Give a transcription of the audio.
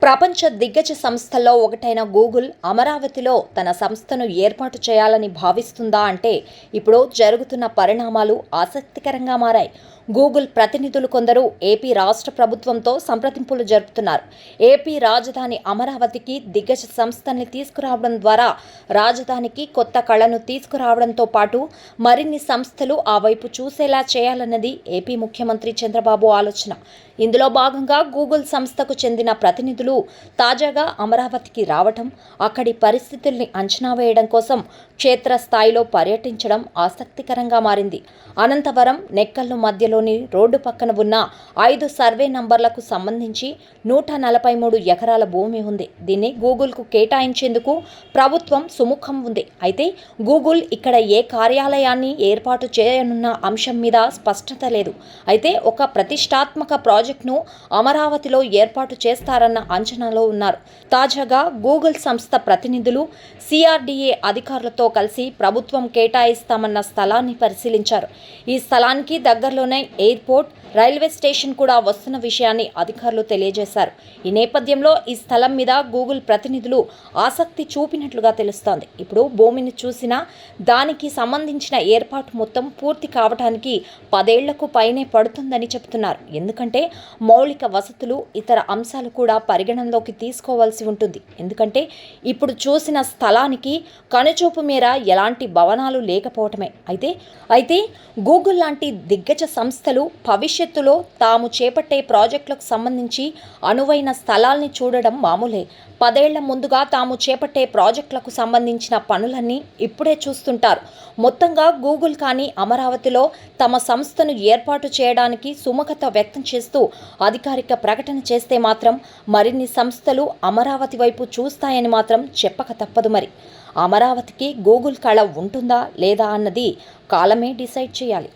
ప్రపంచ దిగ్గజ సంస్థల్లో ఒకటైన గూగుల్ అమరావతిలో తన సంస్థను ఏర్పాటు చేయాలని భావిస్తుందా అంటే ఇప్పుడు జరుగుతున్న పరిణామాలు ఆసక్తికరంగా మారాయి. గూగుల్ ప్రతినిధులు కొందరు ఏపీ రాష్ట్ర ప్రభుత్వంతో సంప్రదింపులు జరుపుతున్నారు. ఏపీ రాజధాని అమరావతికి దిగ్గజ సంస్థల్ని తీసుకురావడం ద్వారా రాజధానికి కొత్త కళను తీసుకురావడంతో పాటు మరిన్ని సంస్థలు ఆ వైపు చూసేలా చేయాలన్నది ఏపీ ముఖ్యమంత్రి చంద్రబాబు ఆలోచన. ఇందులో భాగంగా గూగుల్ సంస్థకు చెందిన ప్రతినిధులు తాజాగా అమరావతికి రావటం, అక్కడి పరిస్థితుల్ని అంచనా వేయడం కోసం క్షేత్రస్థాయిలో పర్యటించడం ఆసక్తికరంగా మారింది. అనంతవరం, నెక్కల్లు మధ్యలోని రోడ్డు పక్కన ఉన్న 5 సర్వే నంబర్లకు సంబంధించి 143 ఎకరాల భూమి ఉంది. దీన్ని గూగుల్కు కేటాయించేందుకు ప్రభుత్వం సుముఖం ఉంది. అయితే గూగుల్ ఇక్కడ ఏ కార్యాలయాన్ని ఏర్పాటు చేయనున్న అంశం మీద స్పష్టత లేదు. అయితే ఒక ప్రతిష్టాత్మక ప్రాజెక్టును అమరావతిలో ఏర్పాటు చేస్తారన్న అంచనాలో ఉన్నారు. తాజాగా గూగుల్ సంస్థ ప్రతినిధులు సిఆర్డీఏ అధికారులతో కలిసి ప్రభుత్వం కేటాయిస్తామన్న స్థలాన్ని పరిశీలించారు. ఈ స్థలానికి దగ్గరలోనే ఎయిర్పోర్ట్, రైల్వే స్టేషన్ కూడా వస్తున్న విషయాన్ని అధికారులు తెలియజేశారు. ఈ నేపథ్యంలో ఈ స్థలం మీద గూగుల్ ప్రతినిధులు ఆసక్తి చూపినట్లుగా తెలుస్తోంది. ఇప్పుడు భూమిని చూసినా దానికి సంబంధించిన ఏర్పాటు మొత్తం పూర్తి కావడానికి 10 ఏళ్లకు పైనే పడుతుందని చెబుతున్నారు. ఎందుకంటే మౌలిక వసతులు, ఇతర అంశాలు కూడా పరిగణనలోకి తీసుకోవాల్సి ఉంటుంది. ఎందుకంటే ఇప్పుడు చూసిన స్థలానికి కనుచూపు మేర ఎలాంటి భవనాలు లేకపోవటమే. అయితే గూగుల్ లాంటి దిగ్గజ సంస్థలు భవిష్యత్తులో తాము చేపట్టే ప్రాజెక్టులకు సంబంధించి అనువైన స్థలాల్ని చూడడం మామూలే. 10 ఏళ్ల ముందుగా తాము చేపట్టే ప్రాజెక్టులకు సంబంధించిన పనులన్నీ ఇప్పుడే చూస్తుంటారు. మొత్తంగా గూగుల్ కానీ అమరావతిలో తమ సంస్థను ఏర్పాటు చేయడానికి సుముఖత వ్యక్తం చేస్తూ అధికారిక ప్రకటన చేస్తే మాత్రం మరిన్ని సంస్థలు అమరావతి వైపు చూస్తాయని మాత్రం చెప్పక తప్పదు. మరి అమరావతికి గూగుల్ కళ ఉంటుందా లేదా అన్నది కాలమే డిసైడ్ చేయాలి.